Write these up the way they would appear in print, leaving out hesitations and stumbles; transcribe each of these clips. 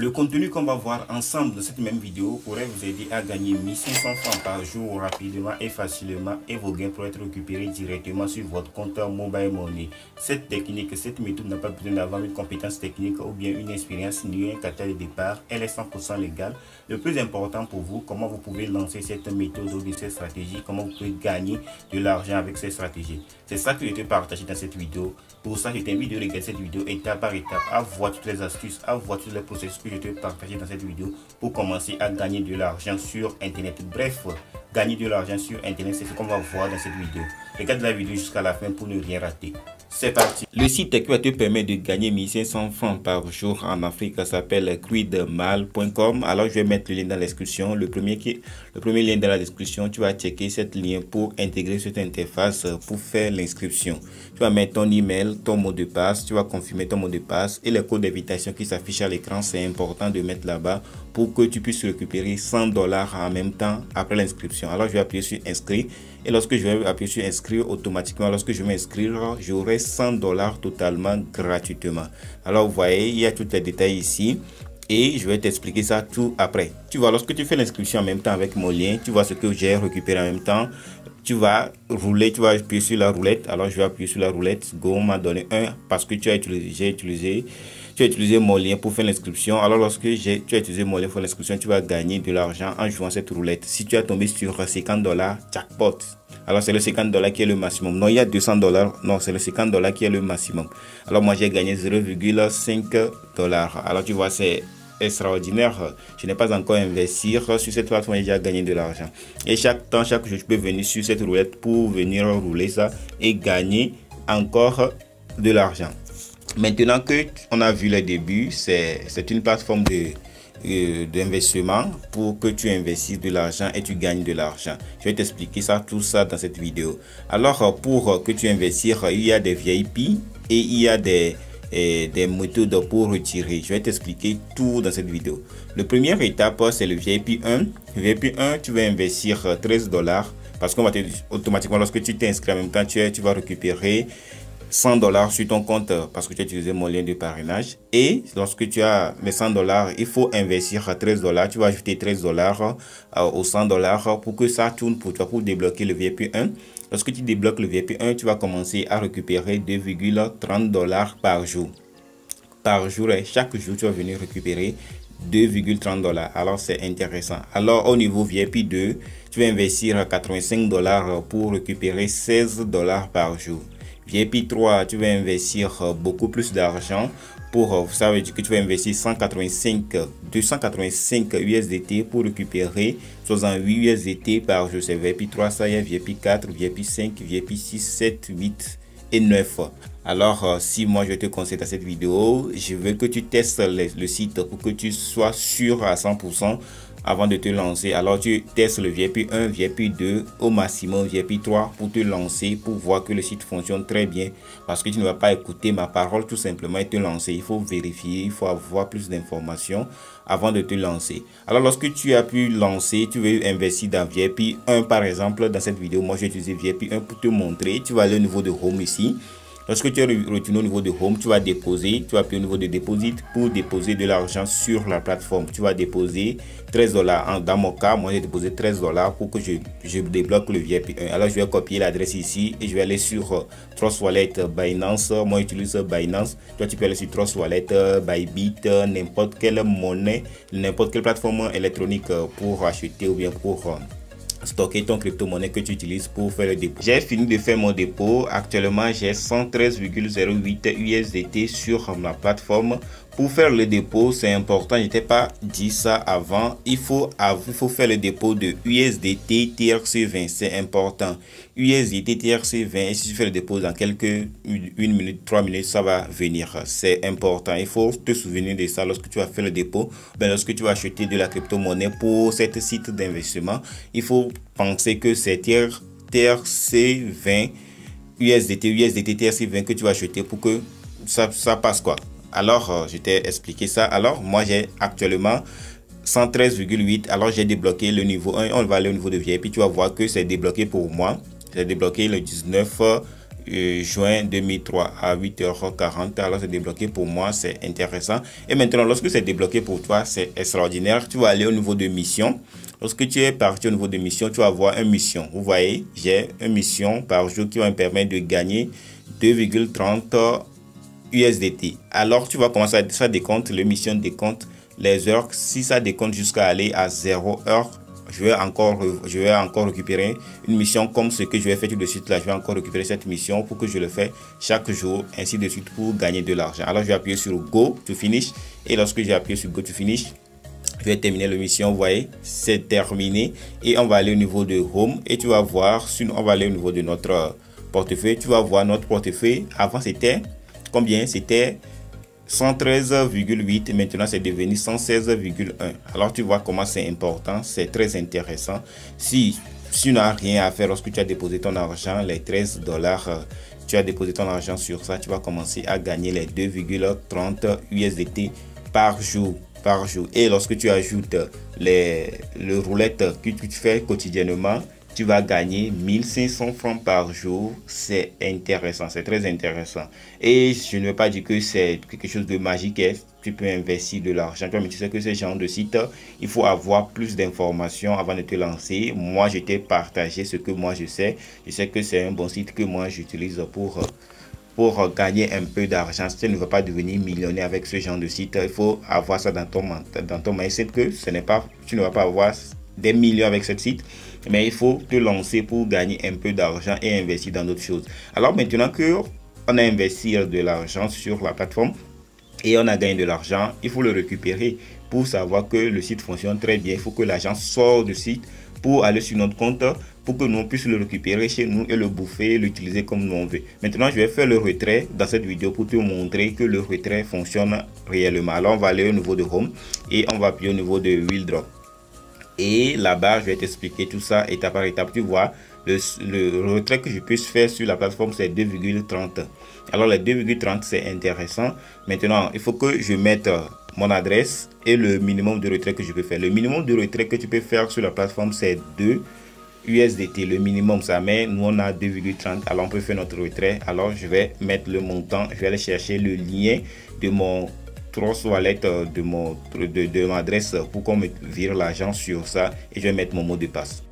Le contenu qu'on va voir ensemble dans cette même vidéo pourrait vous aider à gagner 1500 francs par jour rapidement et facilement, et vos gains pourraient être récupérés directement sur votre compte Mobile Money. Cette technique, cette méthode n'a pas besoin d'avoir une compétence technique ou bien une expérience ni un capital de départ. Elle est 100% légale. Le plus important pour vous, comment vous pouvez lancer cette méthode ou cette stratégie, comment vous pouvez gagner de l'argent avec cette stratégie. C'est ça que je vais te partager dans cette vidéo. Pour ça, je t'invite à regarder cette vidéo étape par étape, à voir toutes les astuces, à voir tous les processus que je te partager dans cette vidéo pour commencer à gagner de l'argent sur Internet. Bref, gagner de l'argent sur Internet, c'est ce qu'on va voir dans cette vidéo. Regarde la vidéo jusqu'à la fin pour ne rien rater. C'est parti. Le site qui va te permettre de gagner 1500 francs par jour en Afrique s'appelle quidmal.com. Alors je vais mettre le lien dans la description. Le premier lien dans la description, tu vas checker cette lien pour intégrer cette interface pour faire l'inscription. Tu vas mettre ton email, ton mot de passe, tu vas confirmer ton mot de passe et le code d'invitation qui s'affiche à l'écran. C'est important de mettre là-bas pour que tu puisses récupérer 100 $ en même temps après l'inscription. Alors je vais appuyer sur inscrire. Et lorsque je vais appuyer sur inscrire, automatiquement, lorsque je vais m'inscrire, j'aurai 100 $ totalement gratuitement. Alors, vous voyez, il y a tous les détails ici. Et je vais t'expliquer ça tout après. Tu vois, lorsque tu fais l'inscription en même temps avec mon lien, tu vois ce que j'ai récupéré en même temps. Tu vas rouler, tu vas appuyer sur la roulette. Alors, je vais appuyer sur la roulette. Go m'a donné 1 parce que tu as utilisé mon lien pour faire l'inscription. Alors, lorsque tu as utilisé mon lien pour l'inscription, tu vas gagner de l'argent en jouant cette roulette. Si tu as tombé sur 50 $, jackpot. Alors, c'est le 50 $ qui est le maximum. Non, il y a 200 $. Non, c'est le 50 $ qui est le maximum. Alors, moi, j'ai gagné 0,5 $. Alors, tu vois, c'est extraordinaire. Je n'ai pas encore investi sur cette plateforme, j'ai déjà gagné de l'argent. Et chaque jour, je peux venir sur cette roulette pour venir rouler ça et gagner encore de l'argent. Maintenant que on a vu le début, c'est une plateforme d'investissement pour que tu investisses de l'argent et tu gagnes de l'argent. Je vais t'expliquer ça, tout ça dans cette vidéo. Alors, pour que tu investisses, il y a des VIP et il y a des méthodes pour retirer. Je vais t'expliquer tout dans cette vidéo. La première étape, c'est le VIP 1. Le VIP 1, tu vas investir 13 $ parce qu'on va te automatiquement, lorsque tu t'inscris en même temps, tu vas récupérer 100 $ sur ton compte parce que tu as utilisé mon lien de parrainage. Et lorsque tu as les 100 $, il faut investir 13 $. Tu vas ajouter 13 $ aux 100 $ pour que ça tourne pour toi, pour débloquer le VIP 1. Lorsque tu débloques le VIP 1, tu vas commencer à récupérer 2,30 $ par jour. Par jour, et chaque jour, tu vas venir récupérer 2,30 $. Alors, c'est intéressant. Alors, au niveau VIP 2, tu vas investir 85 $ pour récupérer 16 $ par jour. VIP 3, tu vas investir beaucoup plus d'argent pour, ça veut dire que tu vas investir 285 USDT pour récupérer 68 USDT par jour. C'est VIP 3, ça y est, VIP 4, VIP 5, VIP 6, 7, 8 et 9. Alors, si moi je te conseille dans cette vidéo, je veux que tu testes le site pour que tu sois sûr à 100% avant de te lancer. Alors, tu testes le VIP 1, VIP 2, au maximum VIP 3 pour te lancer, pour voir que le site fonctionne très bien. Parce que tu ne vas pas écouter ma parole tout simplement et te lancer. Il faut vérifier, il faut avoir plus d'informations avant de te lancer. Alors, lorsque tu as pu lancer, tu veux investir dans VIP 1 par exemple. Dans cette vidéo, moi j'ai utilisé VIP 1 pour te montrer. Tu vas aller au niveau de Home ici. Lorsque tu es retourné au niveau de Home, tu vas déposer, tu vas appuyer au niveau de Deposit pour déposer de l'argent sur la plateforme. Tu vas déposer 13 $. Dans mon cas, moi j'ai déposé 13 $ pour que je débloque le VIP 1. Alors je vais copier l'adresse ici et je vais aller sur Trust Wallet, Binance. Moi j'utilise Binance. Toi tu peux aller sur Trust Wallet, Bybit, n'importe quelle monnaie, n'importe quelle plateforme électronique pour acheter ou bien pour stocker ton crypto-monnaie que tu utilises pour faire le dépôt. J'ai fini de faire mon dépôt. Actuellement, j'ai 113,08 USDT sur ma plateforme. Pour faire le dépôt, c'est important, je n'étais pas dit ça avant. Il faut faire le dépôt de USDT TRC20, c'est important. USDT TRC20, et si tu fais le dépôt dans quelques 1 minute, 3 minutes, ça va venir. C'est important. Il faut te souvenir de ça lorsque tu vas faire le dépôt. Ben, lorsque tu vas acheter de la crypto-monnaie pour cet site d'investissement, il faut penser que c'est TRC20 USDT TRC20 que tu vas acheter pour que ça passe quoi. Alors, je t'ai expliqué ça. Alors, moi, j'ai actuellement 113,8. Alors, j'ai débloqué le niveau 1. On va aller au niveau de VIP. Tu vas voir que c'est débloqué pour moi. J'ai débloqué le 19 juin 2003 à 8h40. Alors c'est débloqué pour moi, c'est intéressant. Et maintenant, lorsque c'est débloqué pour toi, c'est extraordinaire. Tu vas aller au niveau de mission. Lorsque tu es parti au niveau de mission, tu vas avoir une mission. Vous voyez, j'ai une mission par jour qui va me permettre de gagner 2,30 USDT. Alors tu vas commencer, ça décompte, le mission décompte les heures. Si ça décompte jusqu'à aller à 0 heure, je vais encore récupérer une mission comme ce que je vais faire tout de suite là. Je vais encore récupérer cette mission pour que je le fais chaque jour, ainsi de suite, pour gagner de l'argent. Alors je vais appuyer sur Go to Finish, et lorsque j'ai appuyé sur Go to Finish, je vais terminer la mission. Vous voyez, c'est terminé, et on va aller au niveau de Home, et tu vas voir, on va aller au niveau de notre portefeuille. Tu vas voir notre portefeuille. Avant c'était combien? C'était 113,8, maintenant c'est devenu 116,1. alors tu vois comment c'est important, c'est très intéressant. Si tu n'as rien à faire lorsque tu as déposé ton argent, les 13 $, tu as déposé ton argent sur ça, tu vas commencer à gagner les 2,30 USDT par jour. Et lorsque tu ajoutes le roulette que tu fais quotidiennement, tu vas gagner 1500 francs par jour. C'est intéressant, c'est très intéressant. Et je ne veux pas dire que c'est quelque chose de magique. Tu peux investir de l'argent, mais tu sais que ce genre de site, il faut avoir plus d'informations avant de te lancer. Moi, je t'ai partagé ce que moi je sais. Je sais que c'est un bon site que moi j'utilise pour gagner un peu d'argent. Si tu ne veux pas devenir millionnaire avec ce genre de site, il faut avoir ça dans ton mindset, que tu ne vas pas avoir des millions avec ce site, mais il faut te lancer pour gagner un peu d'argent et investir dans d'autres choses. Alors maintenant que on a investi de l'argent sur la plateforme et on a gagné de l'argent, il faut le récupérer. Pour savoir que le site fonctionne très bien, il faut que l'argent sorte du site pour aller sur notre compte, pour que nous puissions le récupérer chez nous et le bouffer, l'utiliser comme nous on veut. Maintenant, je vais faire le retrait dans cette vidéo pour te montrer que le retrait fonctionne réellement. Alors, on va aller au niveau de Home et on va appuyer au niveau de Withdraw. Et là-bas, je vais t'expliquer tout ça étape par étape. Tu vois, le retrait que je puisse faire sur la plateforme, c'est 2,30. Alors, les 2,30, c'est intéressant. Maintenant, il faut que je mette mon adresse et le minimum de retrait que je peux faire. Le minimum de retrait que tu peux faire sur la plateforme, c'est 2 USDT. Le minimum, ça met, nous on a 2,30. Alors, on peut faire notre retrait. Alors, je vais mettre le montant. Je vais aller chercher le lien de mon Trust Wallet, de mon adresse, pour qu'on me vire l'argent sur ça, et je vais mettre mon mot de passe.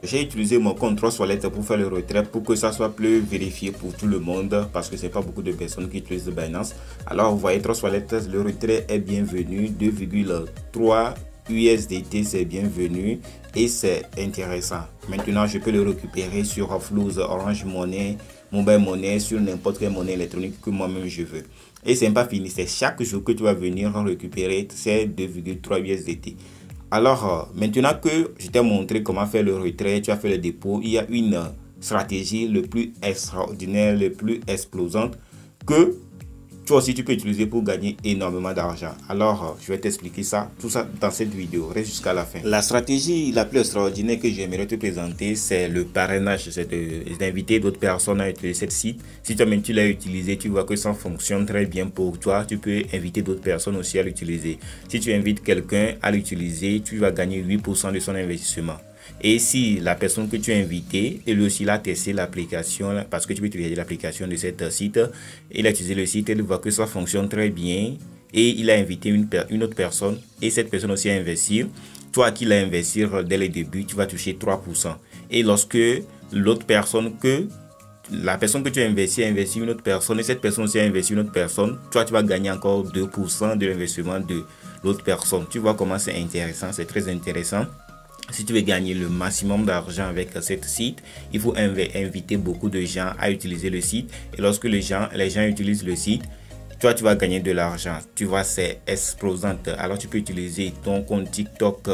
J'ai utilisé mon compte Trust Wallet pour faire le retrait, pour que ça soit plus vérifié pour tout le monde, parce que c'est pas beaucoup de personnes qui utilisent Binance. Alors vous voyez, Trust Wallet, le retrait est bienvenu, 2,3 USDT, c'est bienvenu et c'est intéressant. Maintenant, je peux le récupérer sur Flows, Orange Money, Mobile Money, sur n'importe quelle monnaie électronique que moi-même je veux. Et c'est pas fini, c'est chaque jour que tu vas venir récupérer ces 2,3 USDT. Alors, maintenant que je t'ai montré comment faire le retrait, tu as fait le dépôt, il y a une stratégie le plus extraordinaire, le plus explosante que toi aussi tu peux utiliser pour gagner énormément d'argent. Alors, je vais t'expliquer ça, tout ça dans cette vidéo. Reste jusqu'à la fin. La stratégie la plus extraordinaire que j'aimerais te présenter, c'est le parrainage. C'est d'inviter d'autres personnes à utiliser ce site. Si toi-même tu l'as utilisé, tu vois que ça fonctionne très bien pour toi. Tu peux inviter d'autres personnes aussi à l'utiliser. Si tu invites quelqu'un à l'utiliser, tu vas gagner 8% de son investissement. Et si la personne que tu as invitée, elle aussi l'a testé l'application, parce que tu peux utiliser l'application de cet site, il a utilisé le site, elle voit que ça fonctionne très bien et il a invité une autre personne et cette personne aussi a investi. Toi qui l'as investi dès le début, tu vas toucher 3%. Et lorsque l'autre personne la personne que tu as investi une autre personne et cette personne aussi a investi une autre personne, toi tu vas gagner encore 2% de l'investissement de l'autre personne. Tu vois comment c'est intéressant, c'est très intéressant. Si tu veux gagner le maximum d'argent avec cet site, il faut inviter beaucoup de gens à utiliser le site. Et lorsque les gens utilisent le site, toi, tu vas gagner de l'argent. Tu vois, c'est explosant. Alors, tu peux utiliser ton compte TikTok,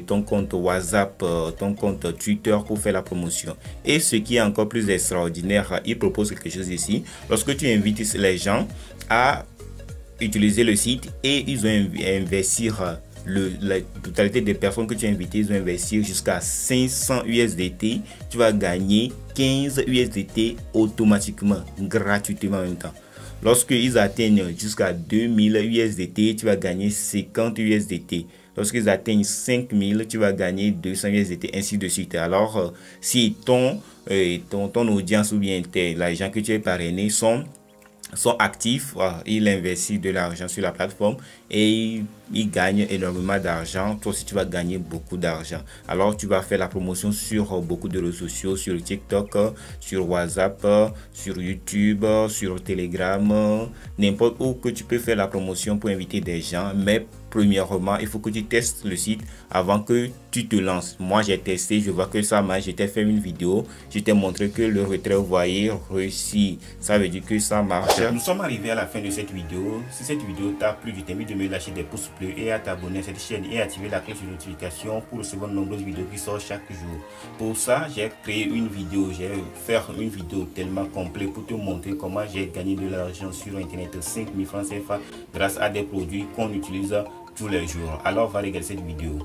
ton compte WhatsApp, ton compte Twitter pour faire la promotion. Et ce qui est encore plus extraordinaire, il propose quelque chose ici. Lorsque tu invites les gens à utiliser le site et ils ont investi la totalité des personnes que tu as invitées, ils ont investi jusqu'à 500 USDT. Tu vas gagner 15 USDT automatiquement, gratuitement en même temps. Lorsqu'ils atteignent jusqu'à 2000 USDT, tu vas gagner 50 USDT. Lorsqu'ils atteignent 5000, tu vas gagner 200 USDT, ainsi de suite. Alors, si ton audience ou bien les gens que tu as parrainés sont actifs, il investit de l'argent sur la plateforme et il gagne énormément d'argent. Toi aussi tu vas gagner beaucoup d'argent. Alors tu vas faire la promotion sur beaucoup de réseaux sociaux, sur TikTok, sur WhatsApp, sur YouTube, sur Telegram, n'importe où que tu peux faire la promotion pour inviter des gens. Mais premièrement, il faut que tu testes le site avant que tu te lances. Moi j'ai testé, je vois que ça marche. Je t'ai fait une vidéo, je t'ai montré que le retrait, vous voyez, réussi. Ça veut dire que ça marche. Nous sommes arrivés à la fin de cette vidéo. Si cette vidéo t'a plu, je t'invite de me lâcher des pouces bleus et à t'abonner à cette chaîne et activer la cloche de notification pour recevoir de nombreuses vidéos qui sortent chaque jour. Pour ça, j'ai créé une vidéo. J'ai fait une vidéo tellement complète pour te montrer comment j'ai gagné de l'argent sur internet, 5000 francs CFA grâce à des produits qu'on utilise tous les jours. Alors va regarder cette vidéo.